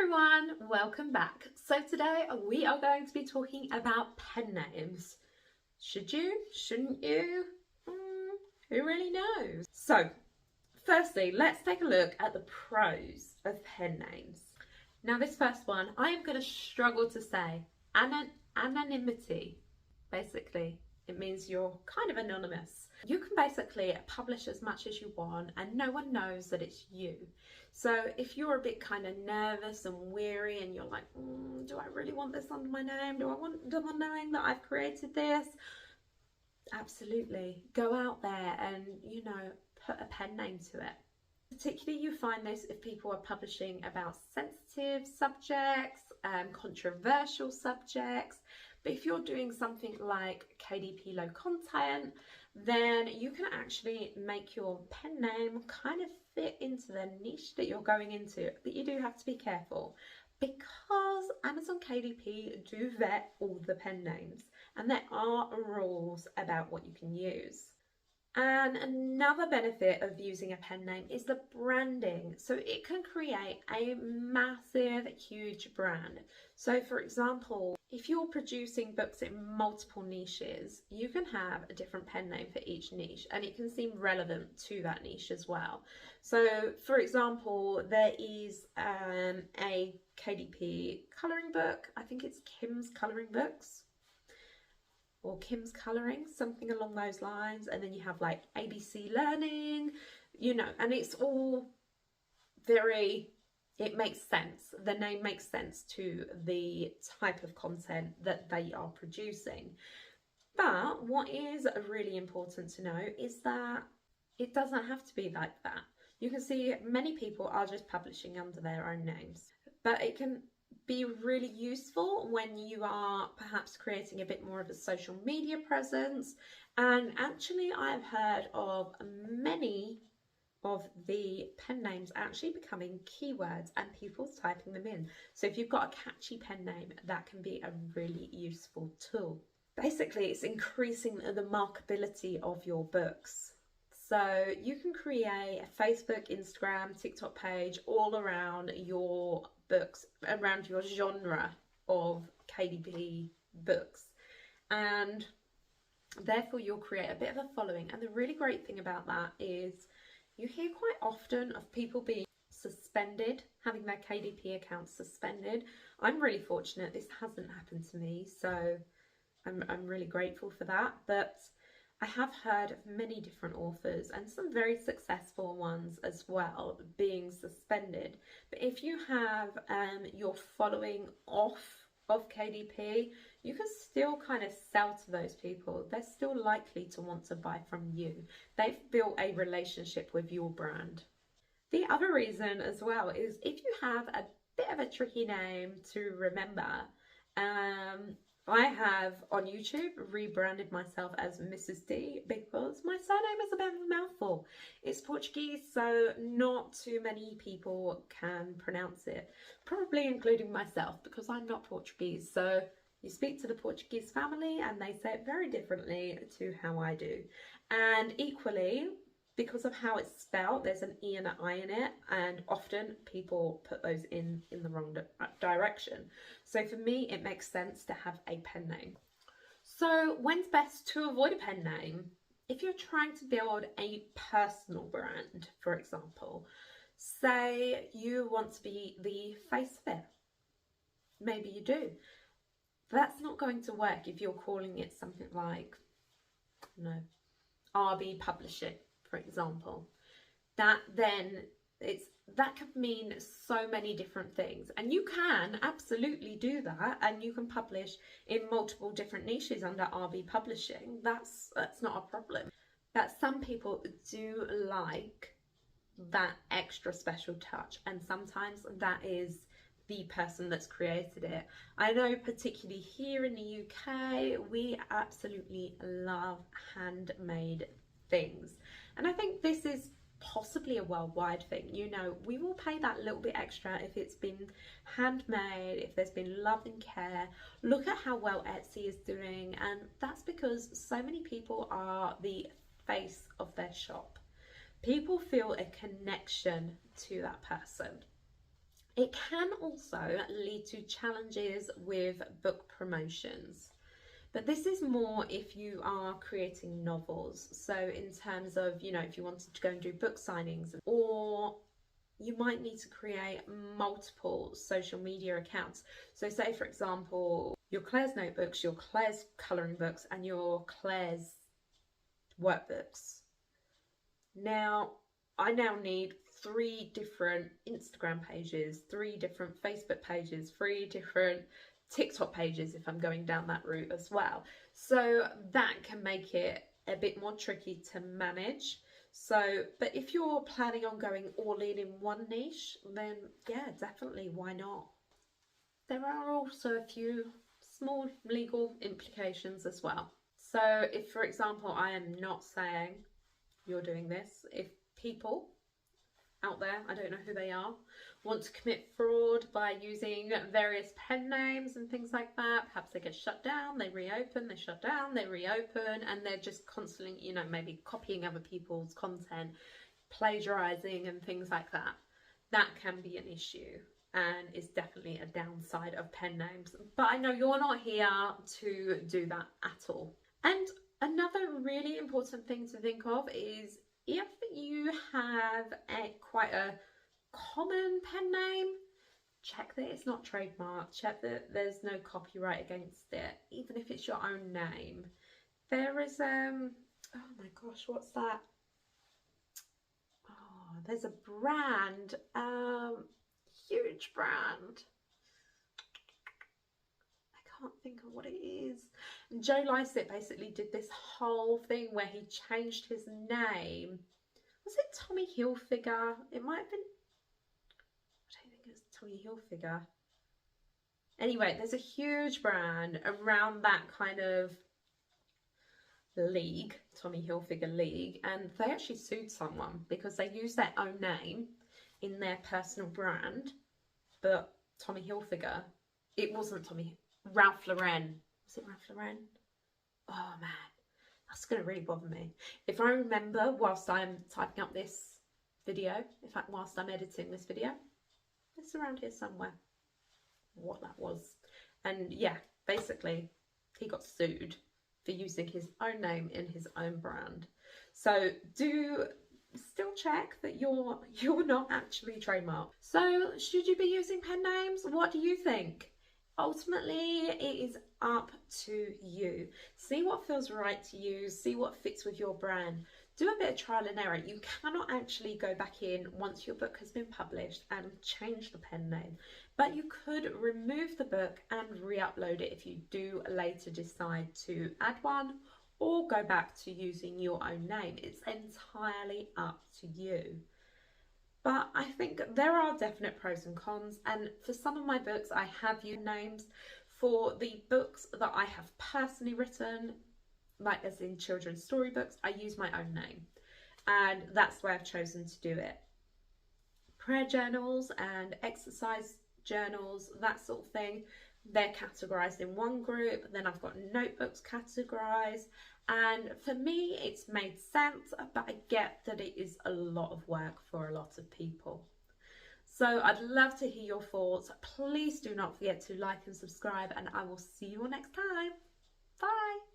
everyone, welcome back. So today we are going to be talking about pen names. Should you? Shouldn't you? Who really knows? So firstly, let's take a look at the pros of pen names. Now this first one, I am going to struggle to say. Anonymity. Basically, it means you're kind of anonymous. You can basically publish as much as you want and no one knows that it's you. So if you're a bit kind of nervous and weary and you're like, do I really want this under my name? Do I want someone knowing that I've created this? Absolutely. Go out there and, put a pen name to it. Particularly you find this if people are publishing about sensitive subjects, controversial subjects. But if you're doing something like KDP low content, then you can actually make your pen name kind of fit into the niche that you're going into. But you do have to be careful because Amazon KDP do vet all the pen names and there are rules about what you can use. And another benefit of using a pen name is the branding. So it can create a massive, huge brand. So for example, if you're producing books in multiple niches, you can have a different pen name for each niche and it can seem relevant to that niche as well. So for example, there is a KDP colouring book. I think it's Kim's Colouring Books, or Kim's Colouring, something along those lines. And then you have like ABC Learning, and it's all it makes sense. The name makes sense to the type of content that they are producing. But what is really important to know is that it doesn't have to be like that. You can see many people are just publishing under their own names, but it can be really useful when you are perhaps creating a bit more of a social media presence. And actually I've heard of many of the pen names actually becoming keywords and people typing them in. So if you've got a catchy pen name, that can be a really useful tool. Basically, it's increasing the marketability of your books. So you can create a Facebook, Instagram, TikTok page all around your books, around your genre of KDP books, and therefore you'll create a bit of a following. And the really great thing about that is you hear quite often of people being suspended, having their KDP accounts suspended. I'm really fortunate this hasn't happened to me, so I'm really grateful for that. But I have heard of many different authors and some very successful ones as well being suspended. But if you have your following off of KDP, you can still kind of sell to those people. They're still likely to want to buy from you. They've built a relationship with your brand. The other reason as well is if you have a bit of a tricky name to remember, I have on YouTube rebranded myself as Mrs. D because my surname is a bit of a mouthful. It's Portuguese, so not too many people can pronounce it, probably including myself because I'm not Portuguese. So you speak to the Portuguese family and they say it very differently to how I do. And equally, because of how it's spelled, there's an E and an I in it, and often people put those in the wrong direction. So for me, it makes sense to have a pen name. So when's best to avoid a pen name? If you're trying to build a personal brand, for example, say you want to be the face of it. Maybe you do. That's not going to work if you're calling it something like, RB Publishing, for example. That could mean so many different things, and you can absolutely do that, and you can publish in multiple different niches under RB Publishing. That's not a problem. But some people do like that extra special touch, and sometimes that is the person that's created it. I know particularly here in the UK, we absolutely love handmade things. And I think this is possibly a worldwide thing. We will pay that little bit extra if it's been handmade, if there's been love and care. Look at how well Etsy is doing, and that's because so many people are the face of their shop. People feel a connection to that person. It can also lead to challenges with book promotions. But this is more if you are creating novels. So in terms of, you know, if you wanted to go and do book signings, or you might need to create multiple social media accounts. So say, for example, your Claire's notebooks, your Claire's colouring books, and your Claire's workbooks. Now, I now need 3 different Instagram pages, 3 different Facebook pages, 3 different TikTok pages if I'm going down that route as well. So that can make it a bit more tricky to manage. So, but if you're planning on going all in one niche, then yeah, definitely, why not? There are also a few small legal implications as well. So if, for example, I am not saying you're doing this, if people out there, I don't know who they are, want to commit fraud by using various pen names and things like that, perhaps they get shut down, they reopen, they shut down, they reopen, and they're just constantly, you know, maybe copying other people's content, plagiarizing and things like that. That can be an issue and is definitely a downside of pen names. But I know you're not here to do that at all. And another really important thing to think of is if you have quite a common pen name, check that it's not trademarked, check that there's no copyright against it, even if it's your own name. There is, oh my gosh, what's that? Oh, there's a brand, huge brand. Can't think of what it is. Joe Lycett basically did this whole thing where he changed his name. Was it Tommy Hilfiger? It might have been, I don't think it was Tommy Hilfiger. Anyway, there's a huge brand around that kind of league, Tommy Hilfiger league, and they actually sued someone because they used their own name in their personal brand, but Tommy Hilfiger, it wasn't Tommy, Ralph Lauren. Was it Ralph Lauren? Oh man, that's going to really bother me. If I remember whilst I'm typing up this video, in fact whilst I'm editing this video, it's around here somewhere what that was. And yeah, basically he got sued for using his own name in his own brand. So do still check that you're not actually trademarked. So should you be using pen names? What do you think? Ultimately, it is up to you. See what feels right to you, see what fits with your brand. Do a bit of trial and error. You cannot actually go back in once your book has been published and change the pen name, but you could remove the book and re-upload it if you do later decide to add one or go back to using your own name. It's entirely up to you. But I think there are definite pros and cons, and for some of my books I have used names. For the books that I have personally written, like as in children's storybooks, I use my own name, and that's where I've chosen to do it. Prayer journals and exercise journals, that sort of thing, they're categorised in one group. Then I've got notebooks categorised, and for me it's made sense, but I get that it is a lot of work for a lot of people. So I'd love to hear your thoughts. Please do not forget to like and subscribe, and I will see you all next time. Bye.